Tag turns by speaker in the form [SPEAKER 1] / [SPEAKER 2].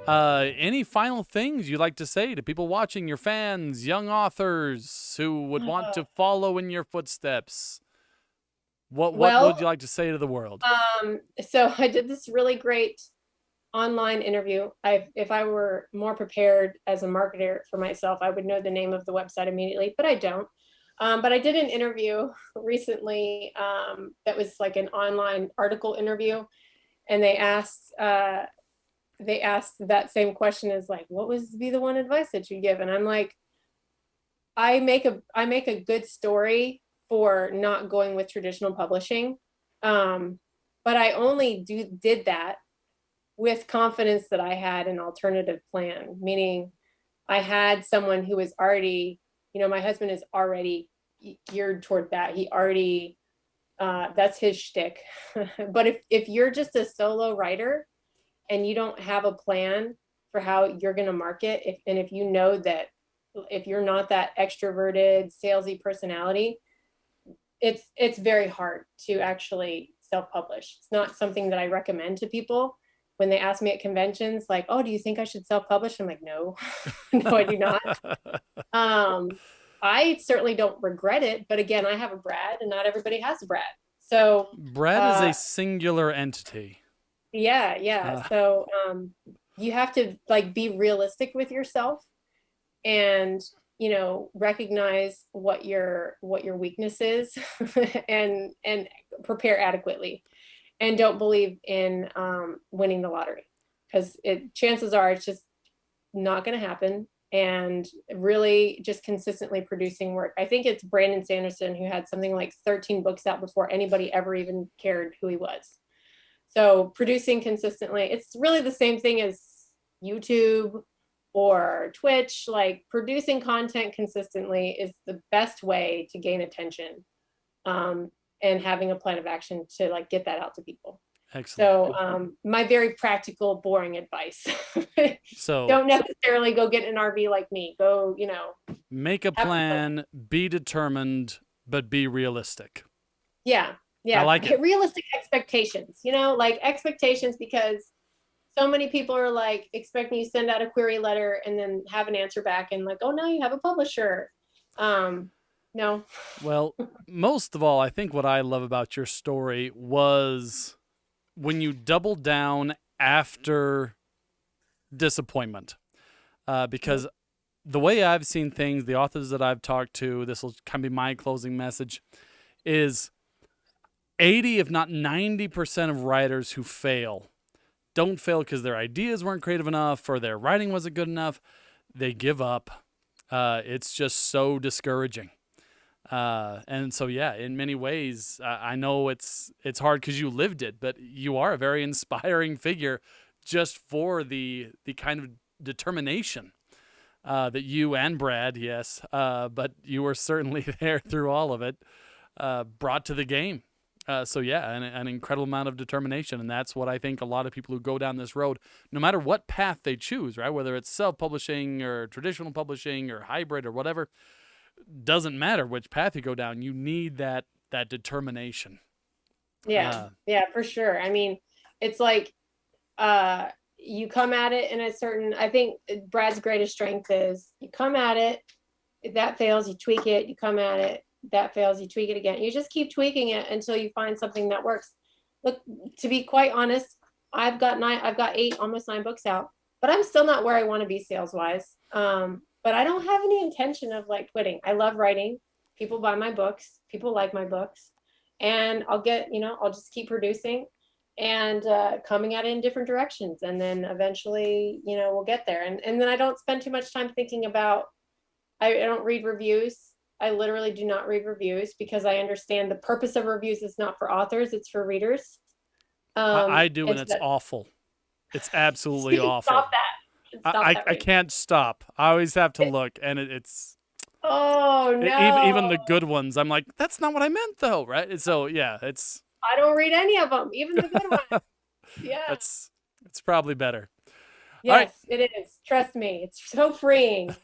[SPEAKER 1] Any final things you'd like to say to people watching, your fans, young authors who would want to follow in your footsteps? What would you
[SPEAKER 2] Well,
[SPEAKER 1] like to say to the world?
[SPEAKER 2] so I did this really great online interview. If I were more prepared as a marketer for myself, I would know the name of the website immediately, but I don't. But I did an interview recently that was like an online article interview, and they asked that same question as like, what would be the one advice that you give? And I'm like, I make a good story for not going with traditional publishing. But I only did that with confidence that I had an alternative plan, meaning I had someone who was already, my husband is already geared toward that. He already, that's his shtick. But if you're just a solo writer and you don't have a plan for how you're going to market, and if you know that if you're not that extroverted, salesy personality, it's very hard to actually self-publish. It's not something that I recommend to people when they ask me at conventions, like, oh, do you think I should self-publish? I'm like, no, no, I do not. I certainly don't regret it, but again, I have a Brad and not everybody has a Brad. So
[SPEAKER 1] Brad is a singular entity.
[SPEAKER 2] yeah. So you have to like be realistic with yourself and recognize what your weakness is and prepare adequately, and don't believe in winning the lottery, because chances are it's just not going to happen. And really just consistently producing work. I think it's Brandon Sanderson who had something like 13 books out before anybody ever even cared who he was. So producing consistently, it's really the same thing as YouTube or Twitch. Like, producing content consistently is the best way to gain attention, and having a plan of action to like get that out to people.
[SPEAKER 1] Excellent.
[SPEAKER 2] So my very practical, boring advice.
[SPEAKER 1] So
[SPEAKER 2] don't necessarily go get an RV like me. Go,
[SPEAKER 1] make a plan, be determined, but be realistic.
[SPEAKER 2] Yeah.
[SPEAKER 1] I like it.
[SPEAKER 2] Realistic expectations, like expectations, because so many people are like expecting you to send out a query letter and then have an answer back and like, oh, now you have a publisher. No.
[SPEAKER 1] Well, most of all, I think what I love about your story was when you double down after disappointment. Because the way I've seen things, the authors that I've talked to, this will kind of be my closing message, is 80, if not 90% of writers who fail don't fail because their ideas weren't creative enough or their writing wasn't good enough. They give up. It's just so discouraging. And so, yeah, in many ways, I know it's hard because you lived it, but you are a very inspiring figure just for the kind of determination that you and Brad, yes, but you were certainly there through all of it, brought to the game. So, yeah, an incredible amount of determination. And that's what I think a lot of people who go down this road, no matter what path they choose, right, whether it's self-publishing or traditional publishing or hybrid or whatever, doesn't matter which path you go down. You need that determination.
[SPEAKER 2] Yeah, for sure. I mean, it's like you come at it in a certain, I think Brad's greatest strength is you come at it, if that fails, you tweak it, you come at it, that fails, you tweak it again. You just keep tweaking it until you find something that works. Look, to be quite honest, I've got 8, almost 9 books out, but I'm still not where I want to be sales wise. But I don't have any intention of like quitting. I love writing. People buy my books. People like my books. And I'll just keep producing and coming at it in different directions. And then eventually, we'll get there. And then I don't spend too much time thinking about, I don't read reviews. I literally do not read reviews because I understand the purpose of reviews is not for authors, it's for readers.
[SPEAKER 1] I do, and it's awful. It's absolutely awful.
[SPEAKER 2] Stop that.
[SPEAKER 1] I can't stop. I always have to look, and it's
[SPEAKER 2] oh no.
[SPEAKER 1] Even the good ones, I'm like, that's not what I meant, though, right? So yeah, it's.
[SPEAKER 2] I don't read any of them, even the good ones. Yeah,
[SPEAKER 1] it's probably better.
[SPEAKER 2] Yes, it is. Trust me, it's so freeing.